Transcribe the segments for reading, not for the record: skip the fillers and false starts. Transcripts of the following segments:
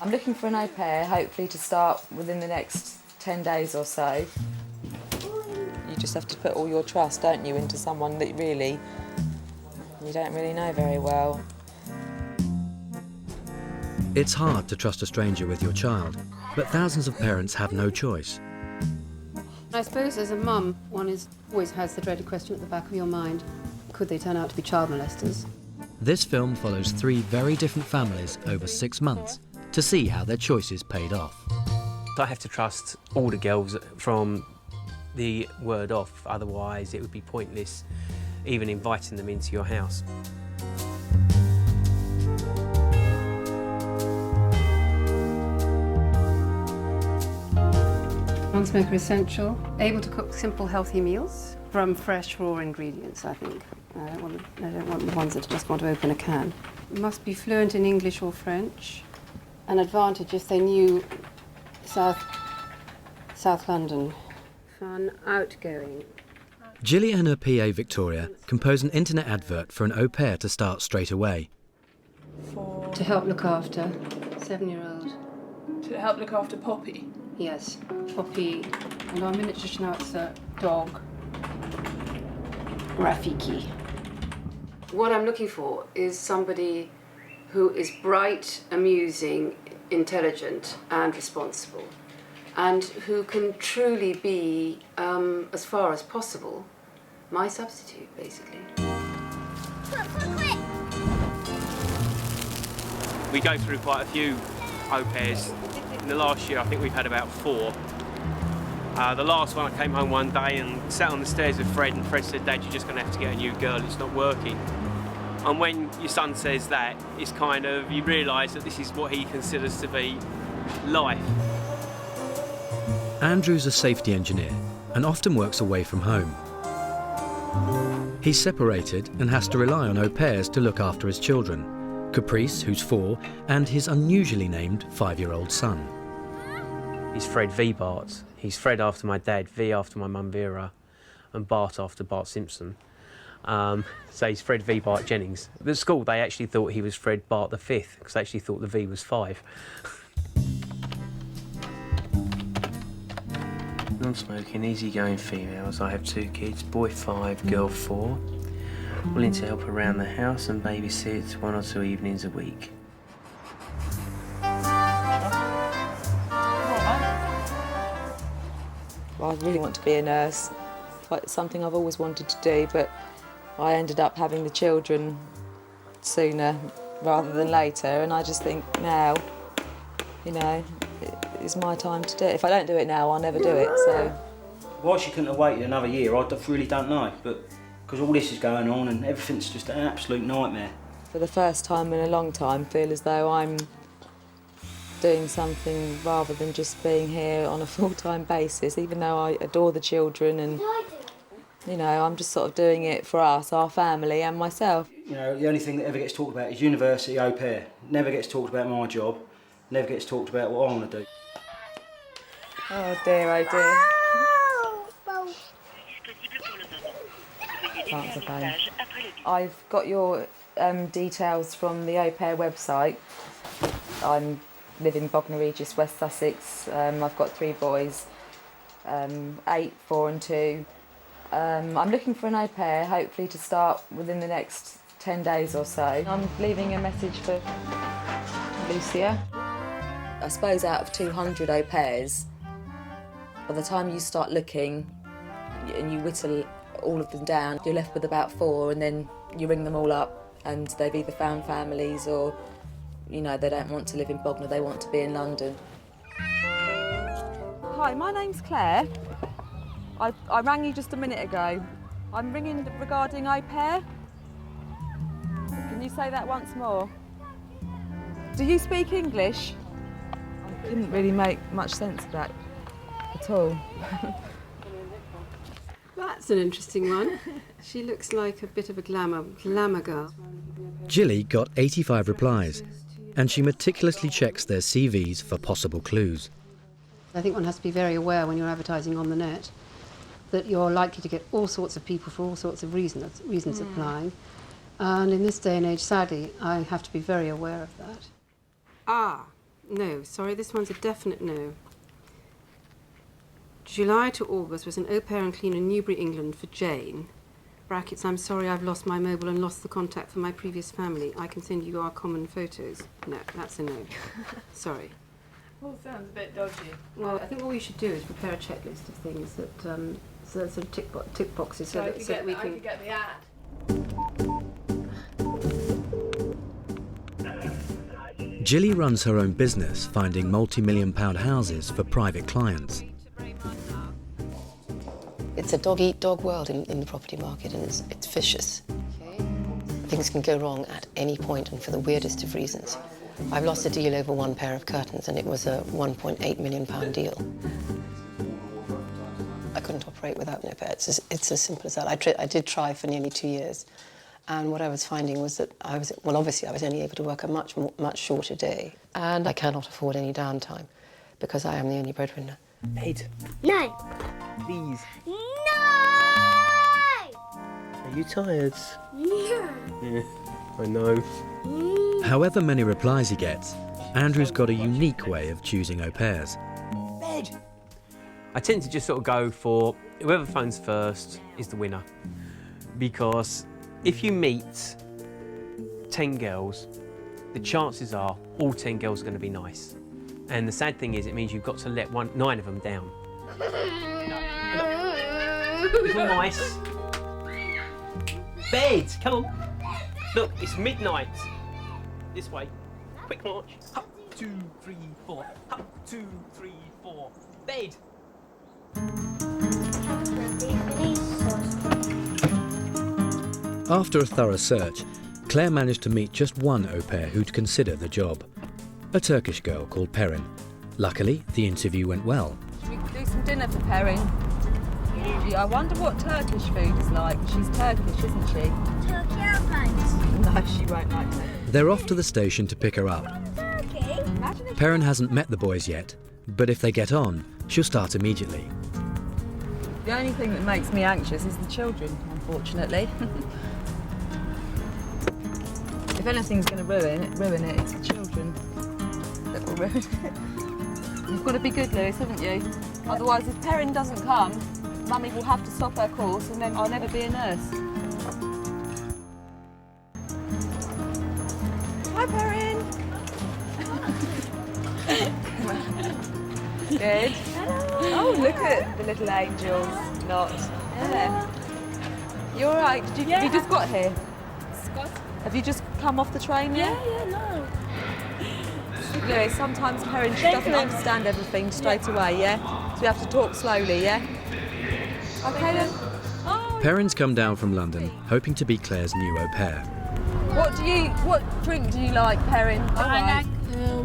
I'm looking for an au pair, hopefully to start within the next 10 days or so. You just have to put all your trust, don't you, into someone that you don't really know very well. It's hard to trust a stranger with your child, but thousands of parents have no choice. I suppose as a mum, one always has the dreaded question at the back of your mind, could they turn out to be child molesters? This film follows 3 very different families over 6 months to see how their choices paid off. I have to trust all the girls from the word off, otherwise it would be pointless even inviting them into your house. Non-smoker essential, able to cook simple, healthy meals from fresh, raw ingredients, I think. I don't want the ones that just want to open a can. Must be fluent in English or French. An advantage if they knew South London. Fun, outgoing. Gilly and her PA Victoria compose an internet advert for an au pair to start straight away. To help look after 7-year-old. To help look after Poppy? Yes, Poppy, and our miniature schnauzer dog, Rafiki. What I'm looking for is somebody who is bright, amusing, intelligent and responsible, and who can truly be, as far as possible, my substitute, basically. We go through quite a few au pairs. In the last year, I think we've had about 4. The last one, I came home one day and sat on the stairs with Fred, and Fred said, "Dad, you're just going to have to get a new girl, it's not working." And when your son says that, it's kind of, you realise that this is what he considers to be life. Andrew's a safety engineer and often works away from home. He's separated and has to rely on au pairs to look after his children, Caprice, who's 4, and his unusually named 5-year-old son. He's Fred V. Bart. He's Fred after my dad, V after my mum Vera, and Bart after Bart Simpson. So he's Fred V. Bart Jennings. At school, they actually thought he was Fred Bart the 5th, because they actually thought the V was 5. Non-smoking, easy-going females. I have 2 kids, boy 5, girl 4. Willing to help around the house and babysit 1 or 2 evenings a week. Well, I really want to be a nurse. It's something I've always wanted to do, but I ended up having the children sooner rather than later, and I just think now, you know, it's my time to do it. If I don't do it now, I'll never do it, so. Why she couldn't have waited another year, I really don't know, but because all this is going on and everything's just an absolute nightmare. For the first time in a long time, feel as though I'm doing something rather than just being here on a full-time basis, even though I adore the children and, you know, I'm just sort of doing it for us, our family and myself. You know, the only thing that ever gets talked about is university au pair. Never gets talked about my job, never gets talked about what I want to do. Oh dear, oh dear. That's a pain. I've got your details from the au pair website. I live in Bognor Regis, West Sussex. I've got 3 boys, 8, 4 and 2. I'm looking for an au pair, hopefully to start within the next 10 days or so. I'm leaving a message for Lucia. I suppose out of 200 au pairs, by the time you start looking and you whittle all of them down, you're left with about 4, and then you ring them all up and they've either found families or, you know, they don't want to live in Bognor, they want to be in London. Hi, my name's Claire. I rang you just a minute ago. I'm ringing regarding au pair. Can you say that once more? Do you speak English? I couldn't really make much sense of that at all. That's an interesting one. She looks like a bit of a glamour girl. Gilly got 85 replies, and she meticulously checks their CVs for possible clues. I think one has to be very aware when you're advertising on the net that you're likely to get all sorts of people for all sorts of reasons applying. And in this day and age, sadly, I have to be very aware of that. Ah, No, sorry, this one's a definite no. July to August was an au pair and cleaner in Newbury, England for Jane. Brackets, I'm sorry I've lost my mobile and lost the contact for my previous family. I can send you our common photos. No, that's a no. Sorry. All sounds a bit dodgy. Well, I think what we should do is prepare a checklist of things that, so that sort of tick boxes so that we can... I could get the ad. Jilly runs her own business finding multi-million-pound houses for private clients. It's a dog-eat-dog world in the property market, and it's vicious. Things can go wrong at any point and for the weirdest of reasons. I've lost a deal over one pair of curtains, and it was a £1.8 million deal. I couldn't operate without an au pair. It's as simple as that. I did try for nearly 2 years, and what I was finding was that obviously I was only able to work a much shorter day, and I cannot afford any downtime because I am the only breadwinner. Ed. No. Please. No. Are you tired? No. Yeah, I know. However many replies he gets, Andrew's got a unique way of choosing au pairs. I tend to just sort of go for whoever phones first is the winner. Because if you meet 10 girls, the chances are all 10 girls are going to be nice. And the sad thing is, it means you've got to let 9 of them down. Little mice. Bed, come on. Look, it's midnight. This way. Quick march. Up, 2, 3, 4. Up, 2, 3, 4. Bed. After a thorough search, Claire managed to meet just one au pair who'd consider the job. A Turkish girl called Perrin. Luckily, the interview went well. Should we do some dinner for Perrin? I wonder what Turkish food is like. She's Turkish, isn't she? Turkey airplanes. No, she won't like that. They're off to the station to pick her up. Turkey. Imagine if Perrin hasn't met the boys yet, but if they get on, she'll start immediately. the only thing that makes me anxious is the children, unfortunately. If anything's going to ruin it, it's the children that will ruin it. You've got to be good, Lewis, haven't you? Otherwise, if Perrin doesn't come, Mummy will have to stop her course and then I'll never be a nurse. Hi, Perrin. Good. Oh, look at the little angels. Not. Yeah. You all right? Have you just got here? Have you just come off the train yet? Yeah, no. Lewis, sometimes Perrin, she doesn't understand everything straight away, yeah? So we have to talk slowly, yeah? Okay then. Perrin's come down from London, hoping to be Claire's new au pair. What drink do you like, Perrin? I like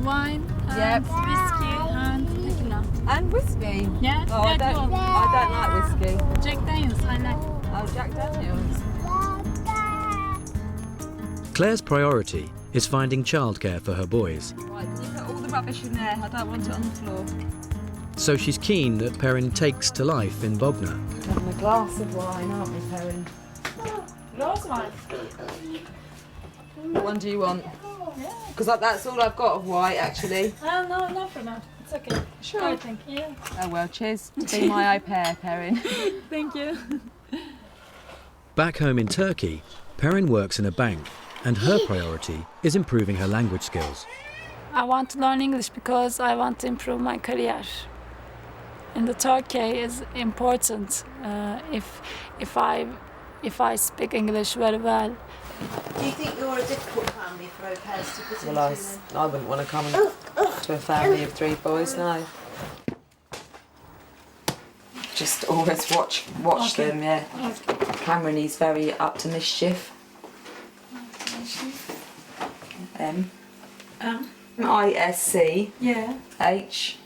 wine, and whiskey, and tequila. And whiskey? Yeah, Oh, I don't like whiskey. Jack Daniels, I like. Oh, Jack Daniels. Claire's priority is finding childcare for her boys, Right, can you put all the rubbish in there? I don't want it on the floor. so she's keen that Perrin takes to life in Bognor. Having a glass of wine, aren't we, Perrin? Glass wine. What one do you want? Because that's all I've got of white, actually. No, not for now. It's okay. Sure. I think, yeah. Oh well, cheers to be my au pair, Perrin. Thank you. Back home in Turkey, Perrin works in a bank, and her priority is improving her language skills. I want to learn English because I want to improve my career. And the Turkey is important if I speak English very well. Do you think you're a difficult family for au pairs to put Well, I wouldn't want to come to a family of 3 boys, no. Just always watch Okay. them, yeah. Cameron, he's very up to mischief. M-I-S-C Yeah. H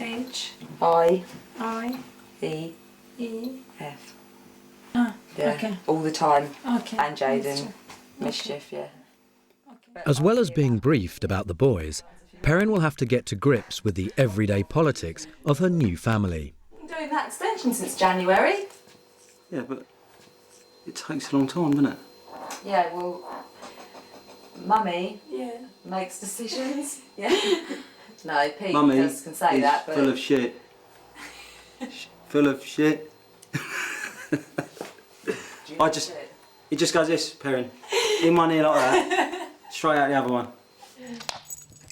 H I I E E. F. Ah, Yeah, okay. all the time. Okay. And Jaden, mischief, yeah. As well as being briefed about the boys, Perrin will have to get to grips with the everyday politics of her new family. Been doing that extension since January. Yeah, but it takes a long time, doesn't it? Yeah, well, Mummy makes decisions. Yeah. No, Pete Mummy can say is that, but full of shit. Full of shit. It just goes this, Perrin. In one ear like that, straight out the other one.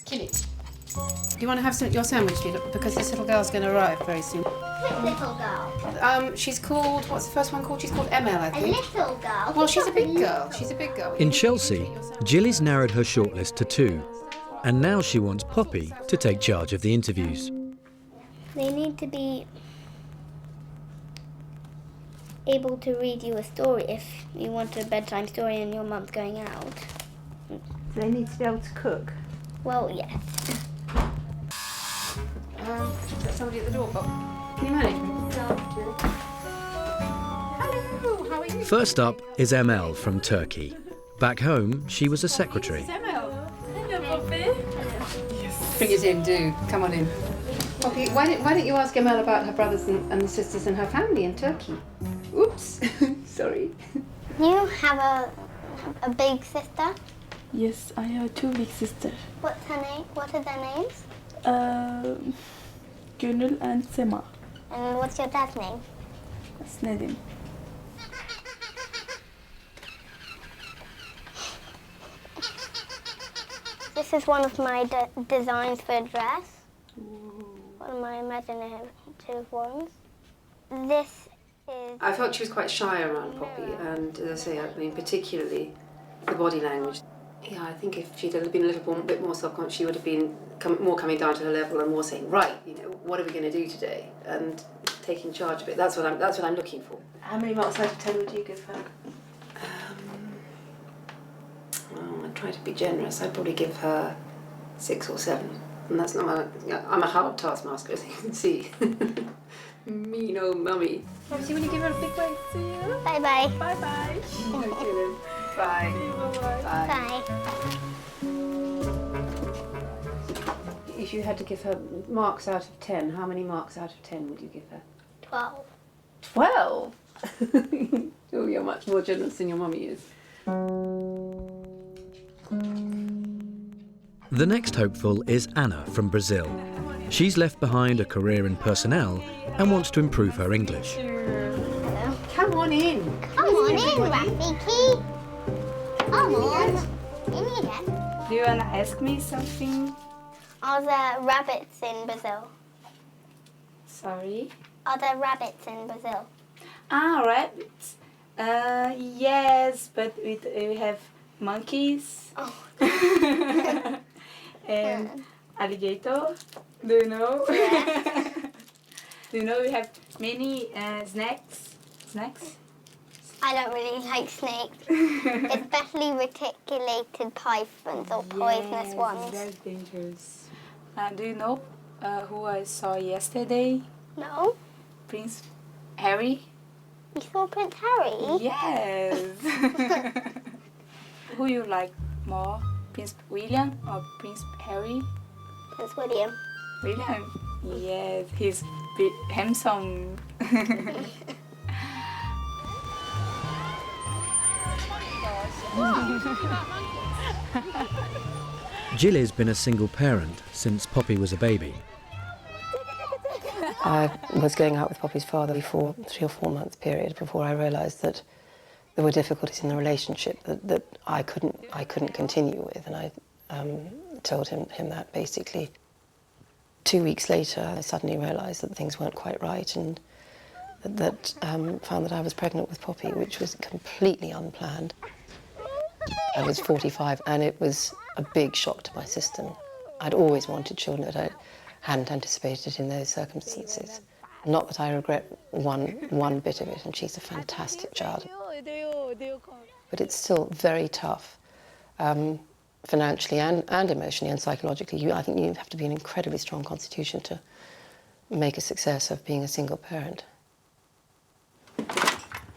Kill it. Do you want to have your sandwich, because this little girl's going to arrive very soon. Which little girl? She's called, what's the first one called? She's called ML, I A think. little girl? Well, she's a big girl. She's a big girl. In Chelsea, Jilly's narrowed her shortlist to 2, and now she wants Poppy to take charge of the interviews. They need to be able to read you a story if you want a bedtime story and your mum's going out. They need to be able to cook. Well, yes. There's somebody at the door. Can you manage me? Hello, how are you? First up is ML from Turkey. Back home, she was a secretary. Hello, Poppy. Bring it in, do. Come on in. Poppy, why don't you ask Emel about her brothers and the sisters and her family in Turkey? Oops, sorry. You have a big sister? Yes, I have 2 big sisters. What's her name? What are their names? Gönül and Sema. And what's your dad's name? That's Nedim. This is one of my designs for a dress. One of my imaginative ones. This is... I felt she was quite shy around Poppy, and as I say, I mean, particularly the body language. Yeah, I think if she'd been a little bit more self-conscious, she would have been more coming down to her level and more saying, right, you know, what are we going to do today? And taking charge of it. That's what I'm looking for. How many marks out of 10 would you give her? Well, I'd try to be generous. I'd probably give her 6 or 7. And that's not I'm a hard taskmaster, as you can see. Mean old mummy. Poppy, will you give her a big wave to you? Bye-bye. Bye-bye. Bye. Bye. If you had to give her marks out of 10, how many marks out of 10 would you give her? 12. 12? Oh, you're much more generous than your mummy is. The next hopeful is Anna from Brazil. She's left behind a career in personnel and wants to improve her English. Come on in. Come on in, Rafiki. Come on. In here. Do you want to ask me something? Are there rabbits in Brazil? Sorry? Are there rabbits in Brazil? Rabbits. Yes, but we have monkeys. Oh. And alligator. Do you know? Yes. Do you know we have many snakes? I don't really like snakes, especially reticulated pythons or poisonous ones. They're dangerous. Do you know who I saw yesterday? No? Prince Harry? You saw Prince Harry? Yes. Who you like more? Prince William or Prince Harry? Prince William. William? Yes, he's big, handsome. Jilly's been a single parent since Poppy was a baby. I was going out with Poppy's father for a 3 or 4 month period before I realised that there were difficulties in the relationship that I couldn't continue with, and I told him that basically. 2 weeks later, I suddenly realised that things weren't quite right, and found that I was pregnant with Poppy, which was completely unplanned. I was 45, and it was a big shock to my system. I'd always wanted children, but I hadn't anticipated in those circumstances. Not that I regret one bit of it, and she's a fantastic child. But it's still very tough, financially and emotionally and psychologically. I think you have to be an incredibly strong constitution to make a success of being a single parent.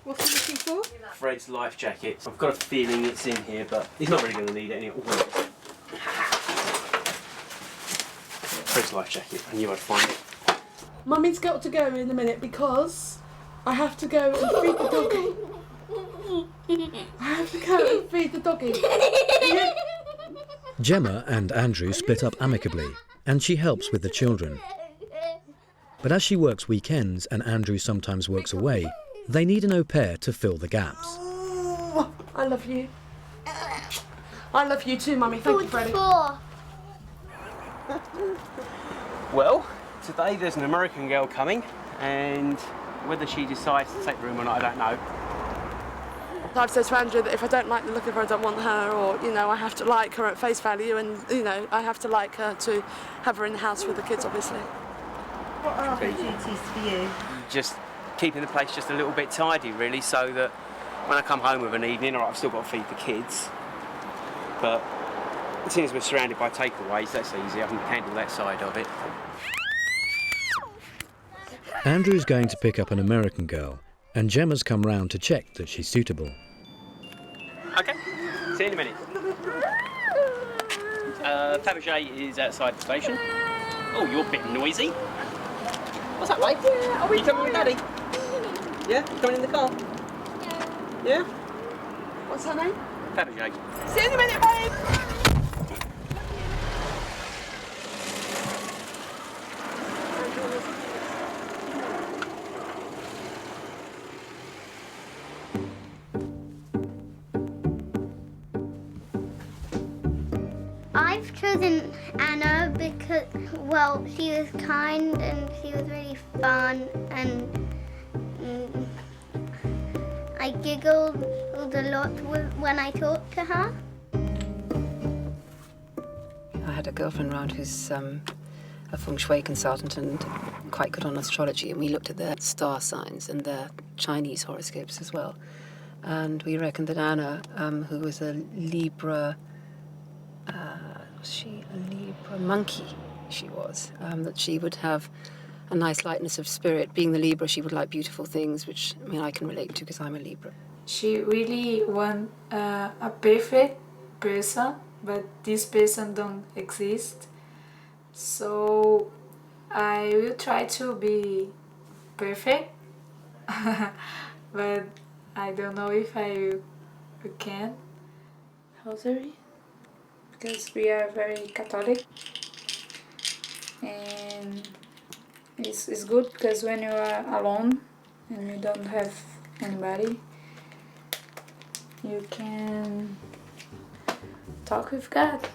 What are you looking for? Fred's life jacket. I've got a feeling it's in here, but he's not really going to need it anyway. Fred's life jacket. I knew I'd find it. Mummy's got to go in a minute because I have to go and feed the doggy. I have to go and feed the doggy. Gemma and Andrew split up amicably, and she helps with the children. But as she works weekends and Andrew sometimes works away, they need an au pair to fill the gaps. Oh, I love you. I love you too, Mummy. Thank you, Freddie. Well, today there's an American girl coming, and whether she decides to take the room or not, I don't know. I've said to Andrew that if I don't like the look of her, I don't want her, or, you know, I have to like her at face value, and, you know, I have to like her to have her in the house with the kids, obviously. What are her duties for you? Just keeping the place just a little bit tidy, really, so that when I come home of an evening, all right, I've still got to feed the kids, but as soon as we're surrounded by takeaways, that's easy. I can handle that side of it. Andrew's going to pick up an American girl, and Gemma's come round to check that she's suitable. Okay, see you in a minute. Fabergé is outside the station. Oh, you're a bit noisy. What's that, mate? Yeah, are you coming with Daddy? Yeah? You coming in the car? Yeah? What's her name? Fabergé. See you in a minute, babe! I've chosen Anna because, well, she was kind and she was really fun, and I giggled a lot when I talked to her. I had a girlfriend round who's a feng shui consultant and quite good on astrology, and we looked at their star signs and their Chinese horoscopes as well. And we reckoned that Anna, who was a Libra, was she a Libra monkey? She was. That she would have a nice lightness of spirit. Being the Libra, she would like beautiful things, which, I mean, I can relate to because I'm a Libra. She really want a perfect person, but this person don't exist. So I will try to be perfect, but I don't know if I can. Rosary, because we are very Catholic, and it's good because when you are alone and you don't have anybody, you can talk with God.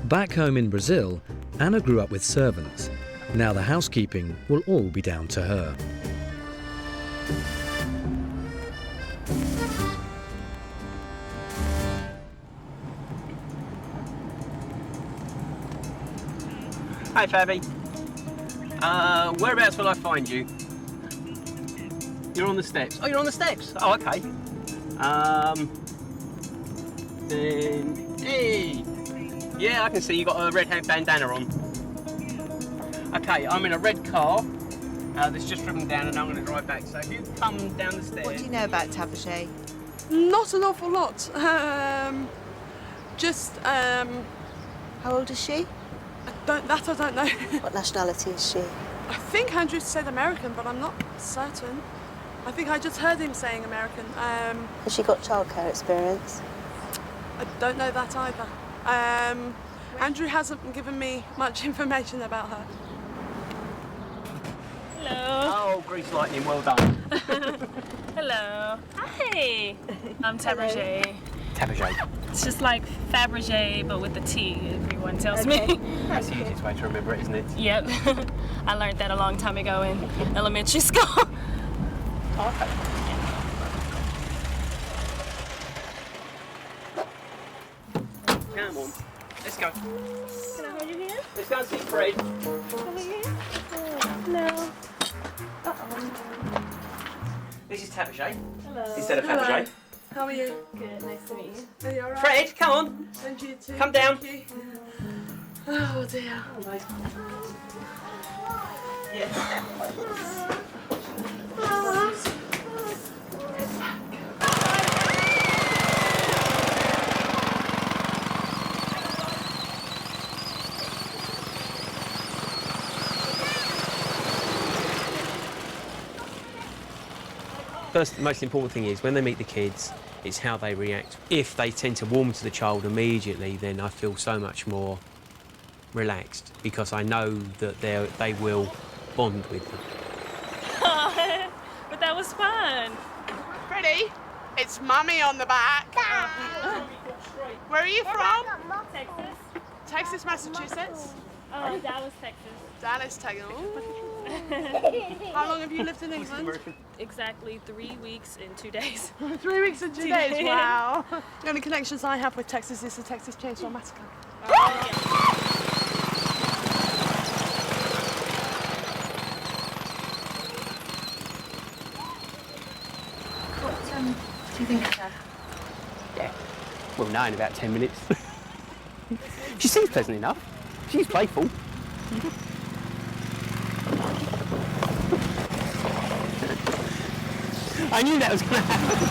Back home in Brazil, Anna grew up with servants. Now the housekeeping will all be down to her. Hi, Fabby. Whereabouts will I find you? You're on the steps. Oh, you're on the steps. Oh, okay. Then, hey. Yeah, I can see you got a red bandana on. Okay, I'm in a red car that's just driven down, and I'm going to drive back. So if you come down the stairs. What do you know about Fabergé? Not an awful lot. How old is she? I don't know. What nationality is she? I think Andrew said American, but I'm not certain. I think I just heard him saying American. Has she got childcare experience? I don't know that either. Andrew hasn't given me much information about her. Hello. Oh, grease lightning, well done. Hello. Hi. I'm Fabergé. Fabergé. It's just like Fabergé, but with the T, everyone tells me. That's the easiest way to remember it, isn't it? Yep. I learned that a long time ago in elementary school. Oh, okay. Come on, let's go. Can I hold your hand? Let's go and see Fred. Over here? No. Uh-oh. This is Fabergé. Hello. Instead of Fabergé. How are you? Good, nice to meet you. Are you alright? Fred, come on. And you too. Come down. Thank you. Oh dear. Yeah. the most important thing is when they meet the kids, it's how they react. If they tend to warm to the child immediately, then I feel so much more relaxed because I know that they will bond with them. But that was fun. Freddie, it's Mummy on the back. Where are you from? Texas. Texas, Massachusetts. Oh, Dallas, Texas. Dallas, Texas. How long have you lived in England? Exactly 3 weeks and 2 days. 3 weeks and 2 days, wow. The only connections I have with Texas is the Texas Chainsaw Massacre. What do you think of her? Yeah, we'll know in about 10 minutes. She seems pleasant enough. She's playful. I knew that was going to happen.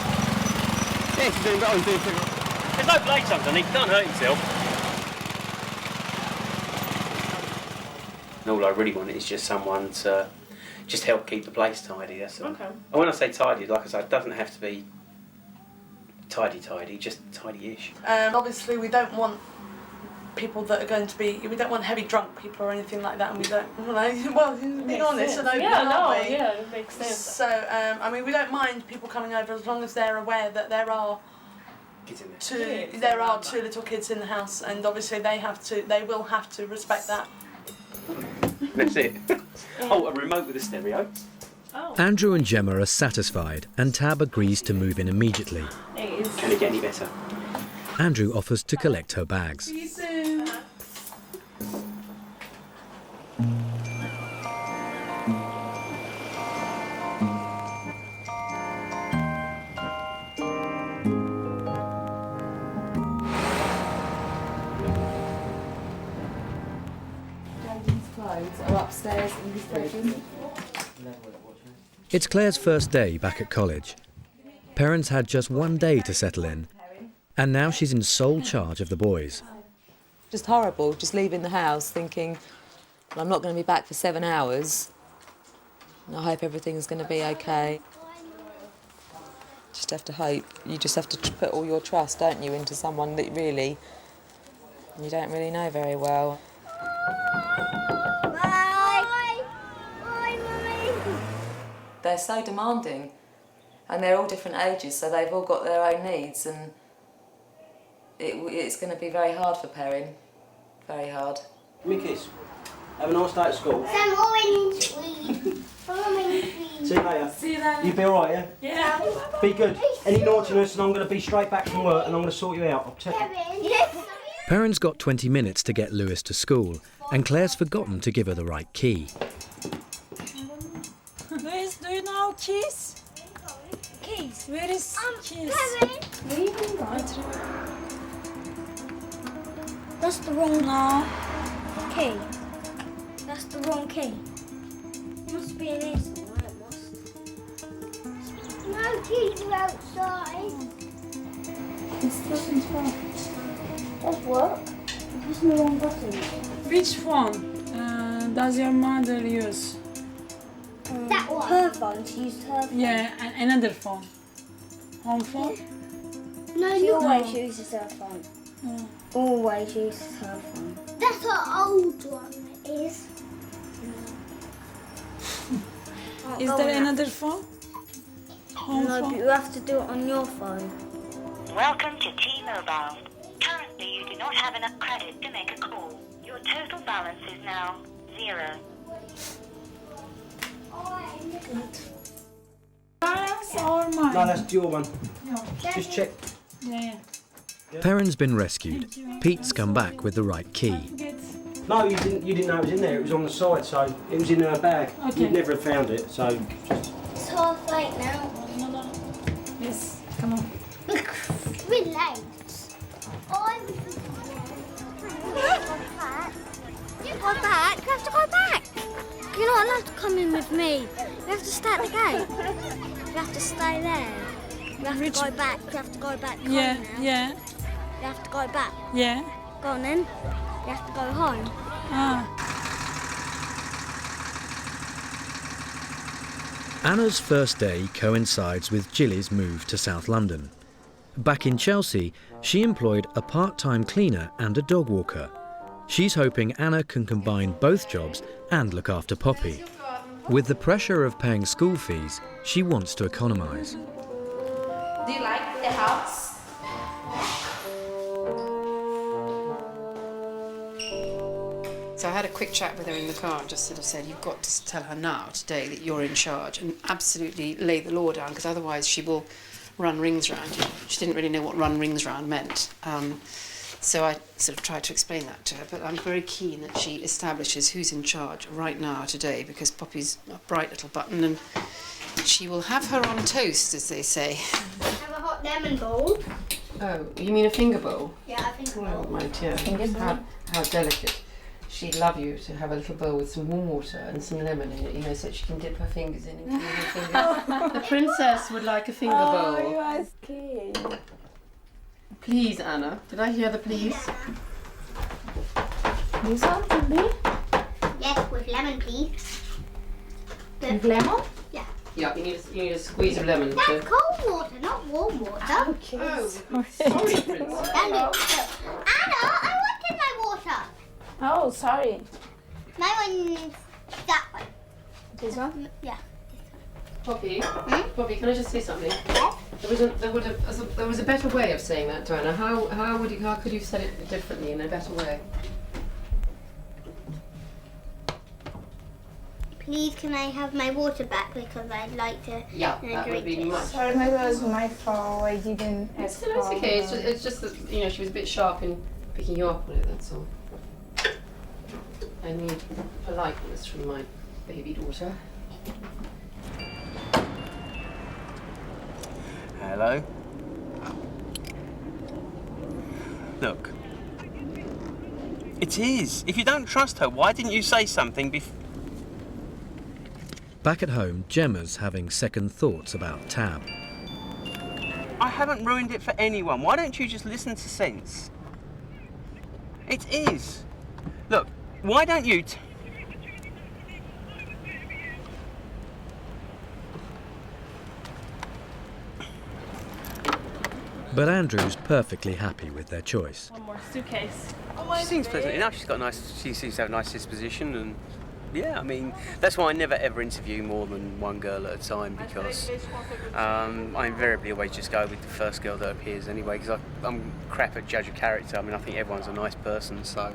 Yeah, she's doing what I was doing pretty well. There's no blades underneath, he can't hurt himself. And all I really want is just someone to just help keep the place tidy, that's all. Okay. And when I say tidy, like I say, it doesn't have to be tidy, just tidy-ish. Obviously we don't want people that are going to be, we don't want heavy drunk people or anything like that, and we don't, well, being honest and open, aren't we? Yeah, it makes sense. So, I mean, we don't mind people coming over as long as they're aware that there are two little kids in the house, and obviously they will have to respect that. That's it. Oh, a remote with a stereo. Oh. Andrew and Gemma are satisfied, and Tab agrees to move in immediately. Can it get any better? Andrew offers to collect her bags. See you soon. Upstairs in his bedroom. It's Claire's first day back at college. Parents had just 1 day to settle in, and now she's in sole charge of the boys. Just horrible, just leaving the house thinking, well, I'm not going to be back for 7 hours. And I hope everything's going to be okay. Just have to hope. You just have to put all your trust, don't you, into someone that you don't really know very well. They're so demanding, and they're all different ages, so they've all got their own needs, and it's going to be very hard for Perrin, very hard. Mickey's, have a nice day at school. Some orange weed. See you later. See you later. You be alright, yeah? Yeah. Be good. Any naughtiness and I'm going to be straight back from work and I'm going to sort you out. I'll tell you. Yes. Perrin's got 20 minutes to get Lewis to school, and Claire's forgotten to give her the right key. Lewis, do you know keys? Keys. Where is keys? Where you going? That's the wrong key. That's the wrong key. Must be in here somewhere, it must. No keys are outside. It doesn't work. Does work? There's no wrong button. Which phone does your mother use? That one. Her phone. She used her phone. Yeah, another phone. Home phone? No, she always uses her phone. No. Always uses her phone. That's her old one, it is. Is there another phone? Home No, phone? but you have to do it on your phone. Welcome to T-Mobile. Currently, you do not have enough credit to make a call. Your total balance is now 0. Yours or mine? No, that's your one. No. Just check. Yeah. Perrin's been rescued. Pete's come back with the right key. No, you didn't know it was in there. It was on the side, so it was in her bag. Okay. You'd never have found it, so just... It's half late now. Yes, come on. Relax. Go back. You have to go back. You're not allowed to come in with me. You have to stay at the gate. You have to stay there. You have to go back. You have to go back. Yeah, home now. yeah, You have to go back. yeah. Go on then. You have to go home. Anna's first day coincides with Jilly's move to South London. Back in Chelsea, she employed a part-time cleaner and a dog walker. She's hoping Anna can combine both jobs and look after Poppy. With the pressure of paying school fees, she wants to economise. Do you like the house? So I had a quick chat with her in the car and just sort of said, you've got to tell her now, today, that you're in charge and absolutely lay the law down, because otherwise she will run rings round you. She didn't really know what run rings round meant. So I sort of tried to explain that to her, but I'm very keen that she establishes who's in charge right now, today, because Poppy's a bright little button and she will have her on toast, as they say. Have a hot lemon bowl. Oh, you mean a finger bowl? Yeah, a finger bowl. Oh, my dear. How delicate. She'd love you to have a little bowl with some warm water and some lemon in it, you know, so she can dip her fingers in and clean her fingers. The princess would like a finger bowl. Oh, you are scared. Please, Anna. Did I hear the please? This one can be? Yes, with lemon, please. With lemon? Yeah. Yeah, you need a squeeze of lemon. That's cold water, not warm water. Okay. Oh, sorry, princess. Anna, I wanted my water. Oh, sorry. My one's that one. This one? Yeah. Poppy, Poppy, can I just say something? Yes? There was a better way of saying that to Anna. How could you have said it differently in a better way? Please, can I have my water back, because I'd like to That would be much. Sorry, maybe it was my fault. I didn't ask for It's okay. It's just that, you know, she was a bit sharp in picking you up on it, that's all. I need politeness from my baby daughter. Hello. Look. It is. If you don't trust her, why didn't you say something before? Back at home, Gemma's having second thoughts about Tab. I haven't ruined it for anyone. Why don't you just listen to sense? It is. Look, why don't you... But Andrew's perfectly happy with their choice. One more suitcase. She seems pleasant enough. She seems to have a nice disposition, and yeah, I mean, that's why I never ever interview more than one girl at a time, because I invariably always just go with the first girl that appears anyway, because I'm crap at judge of character. I mean, I think everyone's a nice person, so.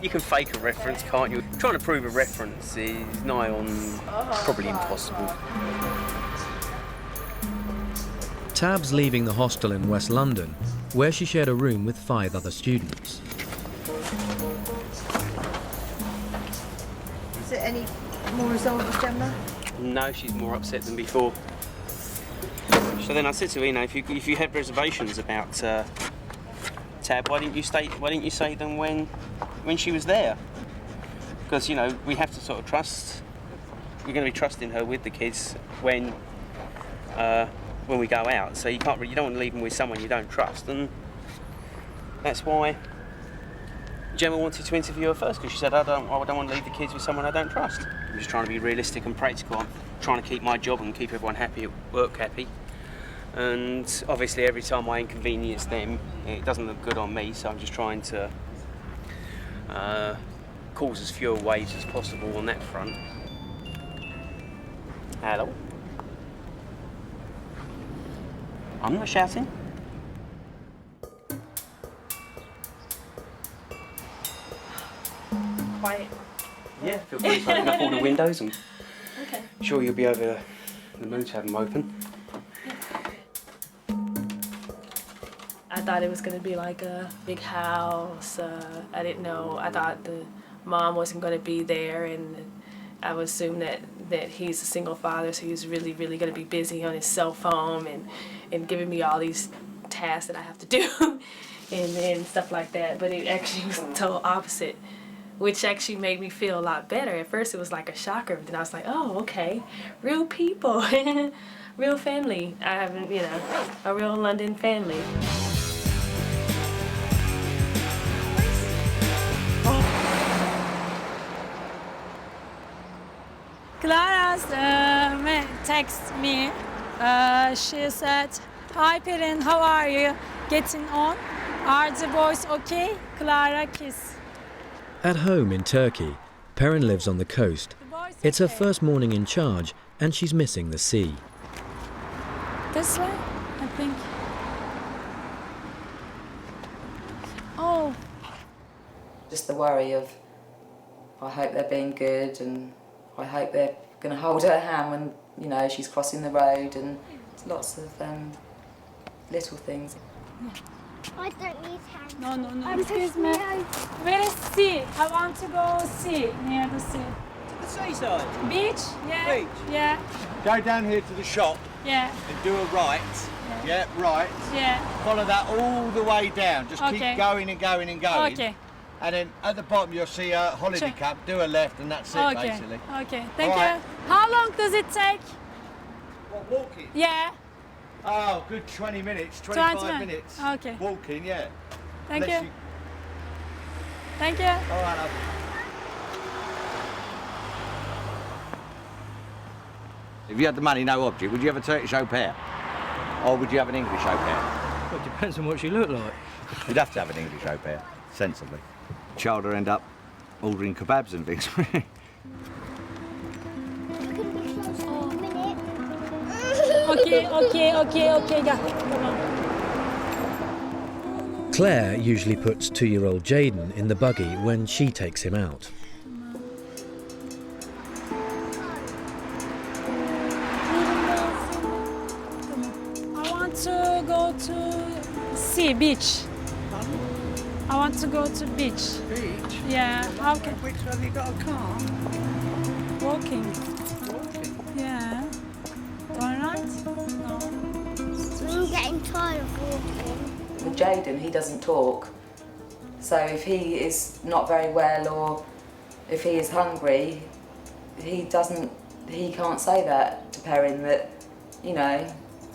You can fake a reference, can't you? Trying to prove a reference is nigh on probably impossible. Tab's leaving the hostel in West London, where she shared a room with 5 other students. Is it any more resolved with Gemma? No, she's more upset than before. So then I said to her, you know, if you had reservations about Tab, why didn't you say them when she was there? Because, you know, we have to sort of trust. We're going to be trusting her with the kids when we go out. So you don't want to leave them with someone you don't trust, and that's why Gemma wanted to interview her first, because she said, I don't want to leave the kids with someone I don't trust. I'm just trying to be realistic and practical. I'm trying to keep my job and keep everyone happy at work happy. And obviously every time I inconvenience them, it doesn't look good on me, so I'm just trying to cause as few waves as possible on that front. Hello? I'm not shouting. Quiet. Yeah, feel free to open up all the windows, and sure you'll be over the moon to have them open. I thought it was going to be like a big house. I didn't know. I thought the mom wasn't going to be there, and I would assume that he's a single father, so he's really, really going to be busy on his cell phone and giving me all these tasks that I have to do and stuff like that. But it actually was the total opposite, which actually made me feel a lot better. At first it was like a shocker, but then I was like, oh, okay, real people, real family. I have, you know, a real London family. Clara texted me. She said, "Hi Perin, how are you? Getting on? Are the boys okay?" Clara kiss. At home in Turkey, Perrin lives on the coast. It's her first morning in charge and she's missing the sea. This way, I think. Oh. Just the worry of, I hope they're being good and I hope they're going to hold her hand when, you know, she's crossing the road, and lots of little things. I don't need hands. No. Excuse me. Where is sea? I want to go sea, near the sea. The seaside? Beach? Yeah. Beach? Yeah. Go down here to the shop. Yeah. And do a right. Yeah, right. Yeah. Follow that all the way down. Just keep going and going and going. Okay. And then at the bottom you'll see a holiday camp. Do a left and that's it, basically. Okay. Thank you. How long does it take? What, walking? Yeah. Oh, good 20 minutes, 25 minutes. Okay. Walking, yeah. Thank you. Thank you. All right, love. If you had the money, no object, would you have a Turkish au pair? Or would you have an English au pair? Well, it depends on what she looked like. You'd have to have an English au pair, sensibly. Child will end up ordering kebabs and things. Okay, go. Claire usually puts 2-year-old Jaden in the buggy when she takes him out. I want to go to sea, beach. I want to go to beach. Beach? Yeah. How can? Which have you got a car? Walking. Walking? Yeah. All right? No. I'm getting tired of walking. With Jaden, he doesn't talk. So if he is not very well or if he is hungry, he can't say that to Perrin, that, you know,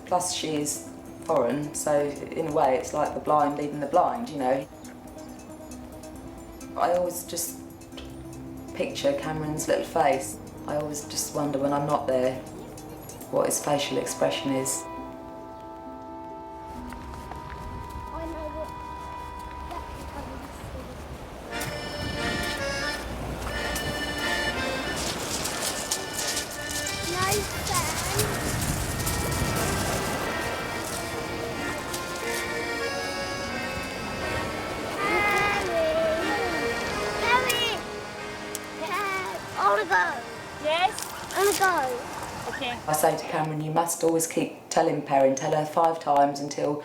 plus she is foreign, so in a way it's like the blind leading the blind, you know. I always just picture Cameron's little face. I always just wonder when I'm not there what his facial expression is. I say to Cameron, you must always keep telling Perrin, tell her 5 times until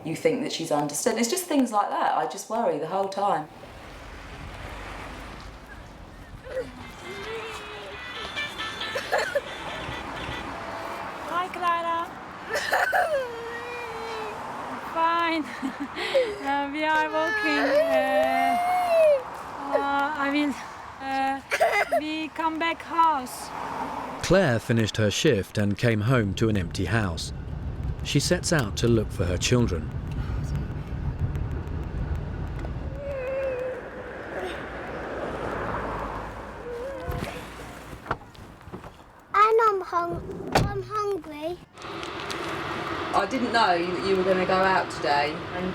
you think that she's understood. It's just things like that. I just worry the whole time. Hi, Clara. Fine. We are walking. We come back house. Claire finished her shift and came home to an empty house. She sets out to look for her children. And I'm hungry. I didn't know that you were going to go out today, and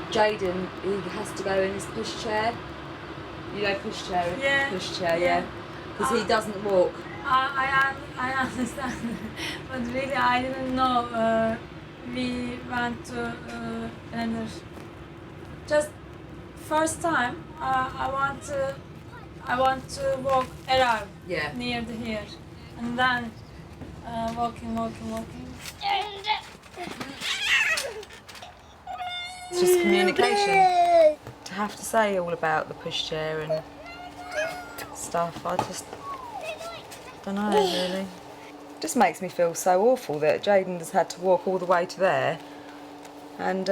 Jaden, he has to go in his pushchair. You know, pushchair? Yeah. Pushchair, yeah. Because he doesn't walk. I understand, but really I didn't know. We went to another. Just first time. I want to walk around. Yeah. Near the here, and then walking. It's just communication. To have to say all about the pushchair and stuff, I just don't know really. It just makes me feel so awful that Jaden has had to walk all the way to there, and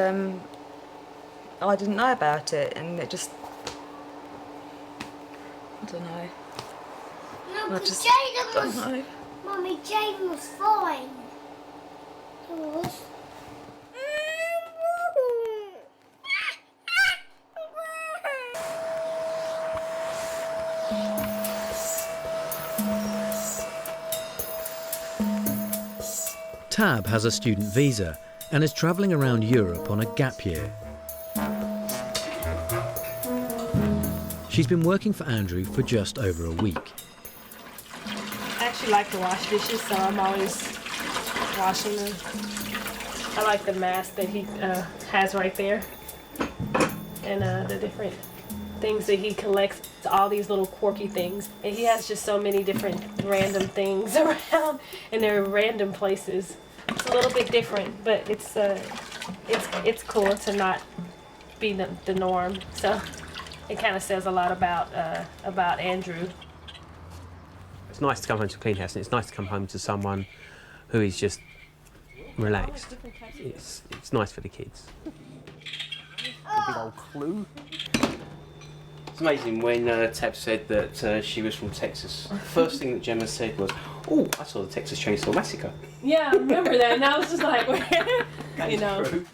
I didn't know about it, and it just, I don't know. No, I just Jaden don't was, know. Mummy, Jaden was fine. He was. Tab has a student visa and is travelling around Europe on a gap year. She's been working for Andrew for just over a week. I actually like to wash dishes, so I'm always washing them. I like the mask that he has right there, and the different things that he collects, all these little quirky things. And he has just so many different random things around, and they're random places. It's a little bit different, but it's cool to not be the norm. So it kind of says a lot about Andrew. It's nice to come home to a clean house, and it's nice to come home to someone who is just relaxed. It's nice for the kids. A big old clue. It's amazing when Tab said that she was from Texas. The first thing that Gemma said was, "Oh, I saw the Texas Chainsaw Massacre." Yeah, I remember that, and I was just like, you know. True.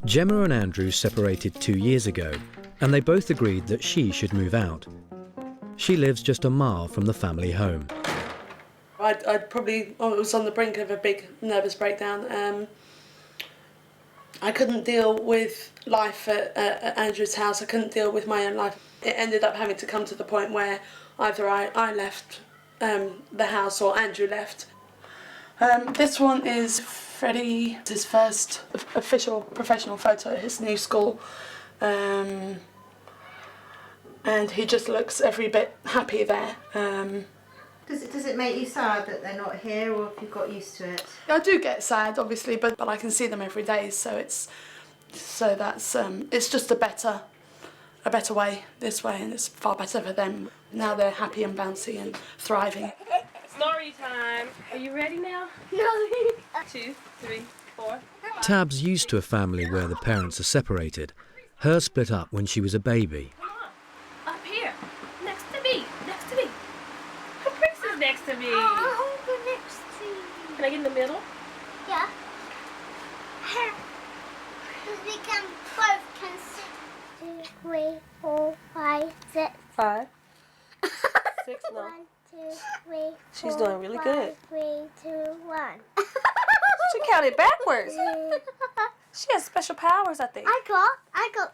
Gemma and Andrew separated 2 years ago, and they both agreed that she should move out. She lives just a mile from the family home. I was on the brink of a big nervous breakdown. I couldn't deal with life at Andrew's house. I couldn't deal with my own life. It ended up having to come to the point where either I left the house or Andrew left. This one is Freddie, his first official professional photo at his new school. And he just looks every bit happy there. Does it make you sad that they're not here, or have you got used to it? I do get sad, obviously, but I can see them every day, so it's just a better way this way, and it's far better for them. Now they're happy and bouncy and thriving. Story time. Are you ready now? No. 2, 3, 4. Tab's used to a family where the parents are separated. Hers split up when she was a baby. Up here, next to me. Caprice is next to me. Oh, I'll go next to you. Can I get in the middle? Yeah. We can both can sit. 2, 3, 4, 5, 6. 5. 6, no. 1, 2, 3. She's 4, doing really 5, good. 3, 2, 1. She counted backwards. She has special powers, I think. I got.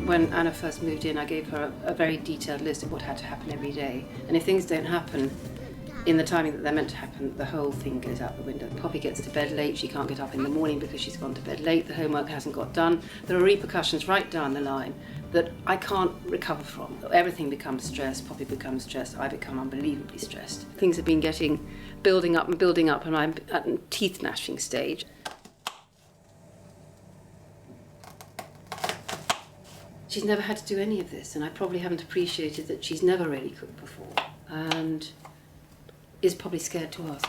When Anna first moved in, I gave her a very detailed list of what had to happen every day. And if things don't happen in the timing that they're meant to happen, the whole thing goes out the window. Poppy gets to bed late, she can't get up in the morning because she's gone to bed late, the homework hasn't got done. There are repercussions right down the line that I can't recover from. Everything becomes stressed, Poppy becomes stressed, I become unbelievably stressed. Things have been building up, and I'm at a teeth gnashing stage. She's never had to do any of this, and I probably haven't appreciated that she's never really cooked before, and is probably scared to ask.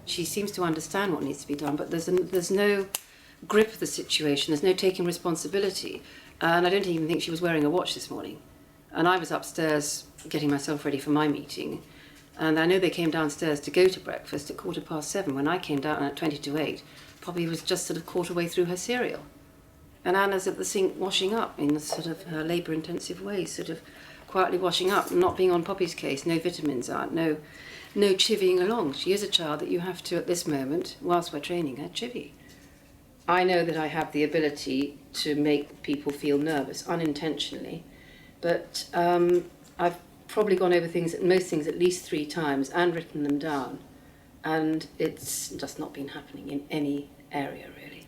She seems to understand what needs to be done, but there's no grip of the situation, there's no taking responsibility, and I don't even think she was wearing a watch this morning. And I was upstairs getting myself ready for my meeting, and I know they came downstairs to go to breakfast at 7:15. When I came down at 8:20, Poppy was just sort of quarter way through her cereal. And Anna's at the sink washing up in sort of her labour-intensive way, sort of quietly washing up, not being on Poppy's case. No vitamins aren't, no chivying along. She is a child that you have to, at this moment, whilst we're training her, chivvy. I know that I have the ability to make people feel nervous, unintentionally, but I've probably gone over most things at least 3 times and written them down, and it's just not been happening in any area, really.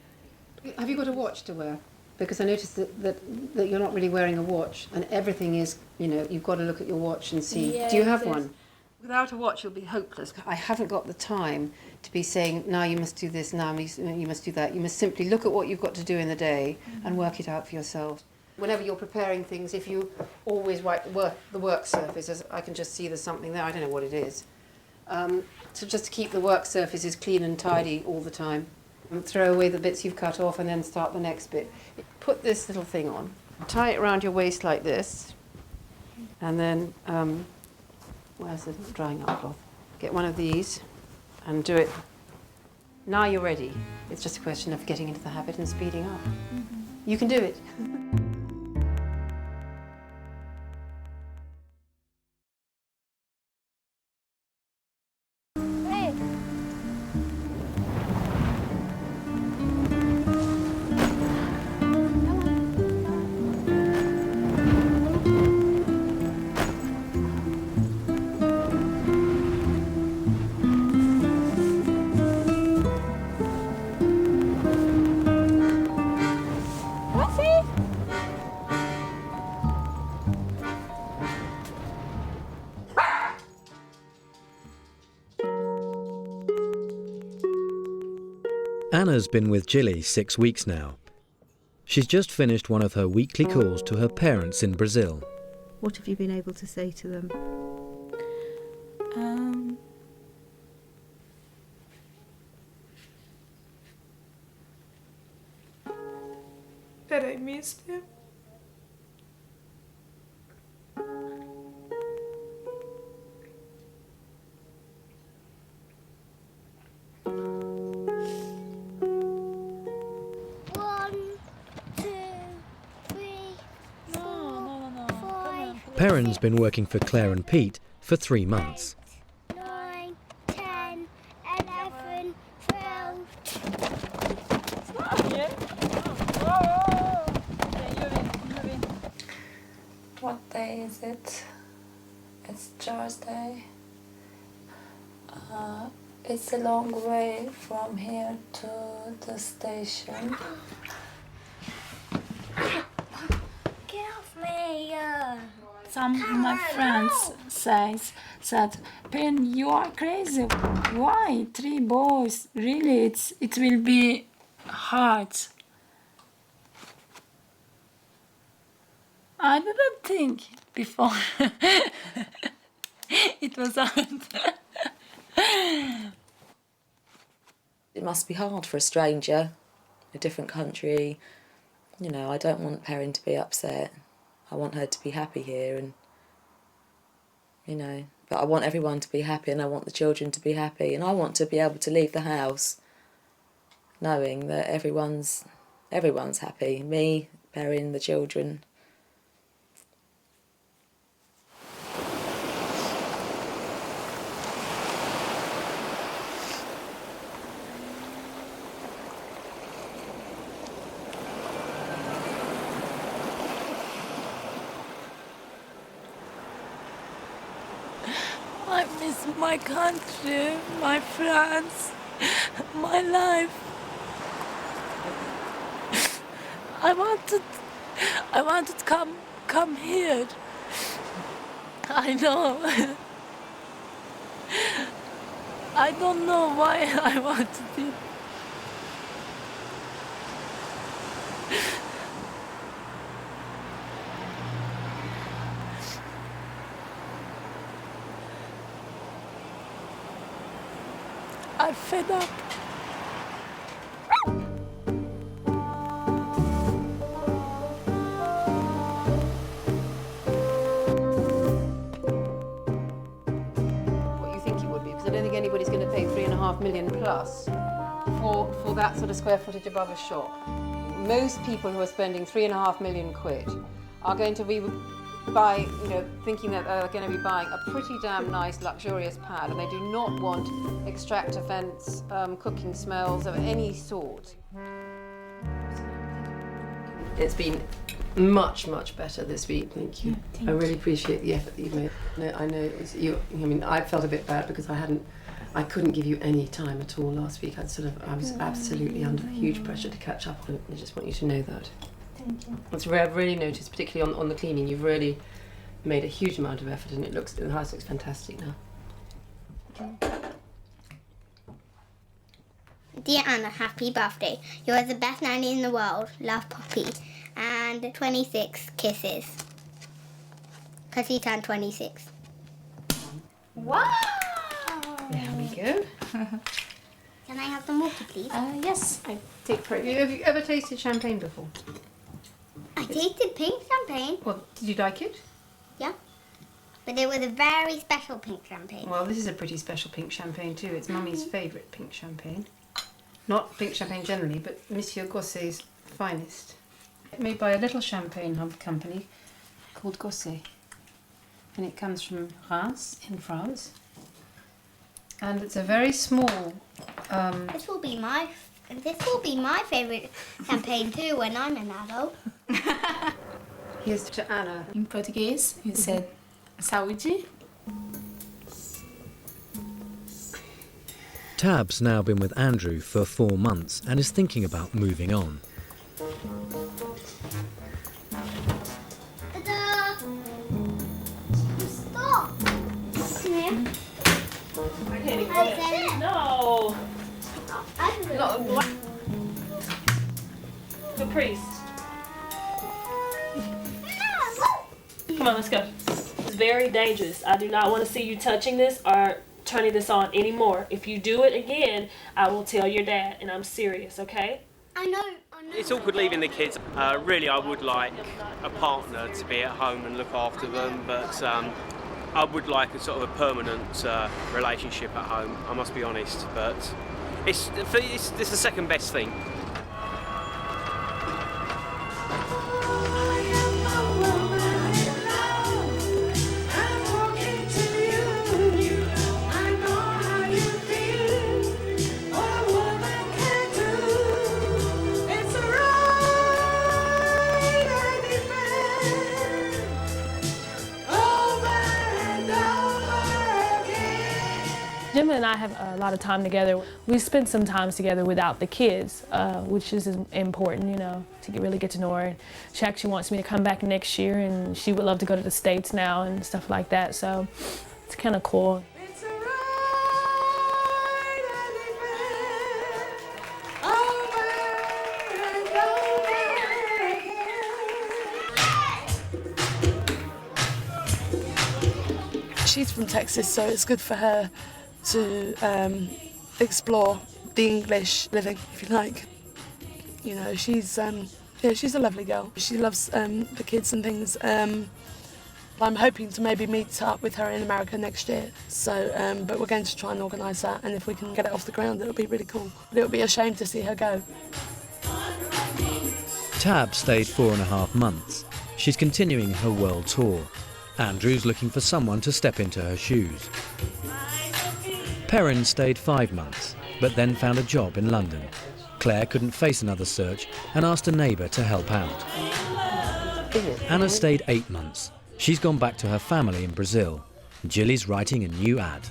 Have you got a watch to wear? Because I noticed that you're not really wearing a watch, and everything is, you've got to look at your watch and see. Yeah, do you have one? Without a watch, you'll be hopeless. I haven't got the time to be saying, now you must do this, now you must do that. You must simply look at what you've got to do in the day and work it out for yourself. Whenever you're preparing things, if you always wipe the work surfaces, I can just see there's something there, I don't know what it is. So just to keep the work surfaces clean and tidy all the time. And throw away the bits you've cut off and then start the next bit. Put this little thing on, tie it around your waist like this, and then, where's the drying up cloth? Get one of these and do it Now you're ready. It's just a question of getting into the habit and speeding up. You can do it. Anna's been with Jilly 6 weeks now. She's just finished one of her weekly calls to her parents in Brazil. What have you been able to say to them? That I missed him. Perrin's been working for Claire and Pete for 3 months. 9, 10, 11, 12. What day is it? It's Thursday. It's a long way from here to the station. Get off me! Some of my friends said, Perrin, you are crazy. Why 3 boys? Really, it will be hard. I didn't think before. It was hard. It must be hard for a stranger, a different country. You know, I don't want Perrin to be upset. I want her to be happy here, and, you know, but I want everyone to be happy, and I want the children to be happy, and I want to be able to leave the house knowing that everyone's happy. Me, Perrin, the children. I miss my country, my friends, my life. I wanted to come here. I know. I don't know why I wanted it. I'm fed up. What you think it would be, because I don't think anybody's going to pay 3.5 million plus for that sort of square footage above a shop. Most people who are spending 3.5 million quid are going to be thinking that they're going to be buying a pretty damn nice luxurious pad, and they do not want extractor vents, cooking smells of any sort. It's been much, much better this week. Thank you. I really appreciate the effort that you've made. I know it was you. I mean, I felt a bit bad because I couldn't give you any time at all last week. I was absolutely under huge pressure to catch up on it. I just want you to know that. Thank you. I've really noticed, particularly on the cleaning, you've really made a huge amount of effort, and the house looks fantastic now. Dear Anna, happy birthday. You are the best nanny in the world. Love, Poppy. And 26 kisses. Because he turned 26. Wow! There we go. Can I have some water, please? Yes. I take pride. Have you ever tasted champagne before? I tasted pink champagne. Well, did you like it? Yeah. But it was a very special pink champagne. Well, this is a pretty special pink champagne too. It's Mummy's favourite pink champagne. Not pink champagne generally, but Monsieur Gosset's finest. Made by a little champagne company called Gosset. And it comes from Reims in France. And it's a very small... This will be my favourite champagne too when I'm an adult. Here's to Anna. In Portuguese, he said, saúde. Tab's now been with Andrew for 4 months and is thinking about moving on. Ta-da! Stop! Come I can't even Hi, Sarah. No! No. Caprice. Come on, let's go. It's very dangerous. I do not want to see you touching this or turning this on anymore. If you do it again, I will tell your dad, and I'm serious, okay? I know. It's awkward leaving the kids. Really, I would like a partner to be at home and look after them, but I would like a sort of a permanent relationship at home, I must be honest, but it's the second best thing. Jim and I have a lot of time together. We spent some time together without the kids, which is important, you know, to really get to know her. She actually wants me to come back next year, and she would love to go to the States now and stuff like that, so it's kind of cool. She's from Texas, so it's good for her to explore the English living, if you like. You know, she's a lovely girl. She loves the kids and things. I'm hoping to maybe meet up with her in America next year. So, but we're going to try and organise that, and if we can get it off the ground, it'll be really cool. But it would be a shame to see her go. Tab stayed 4.5 months. She's continuing her world tour. Andrew's looking for someone to step into her shoes. Perrin stayed 5 months, but then found a job in London. Claire couldn't face another search and asked a neighbour to help out. Anna stayed 8 months. She's gone back to her family in Brazil. Jilly's writing a new ad.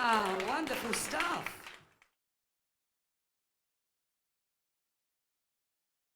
Ah, wonderful stuff.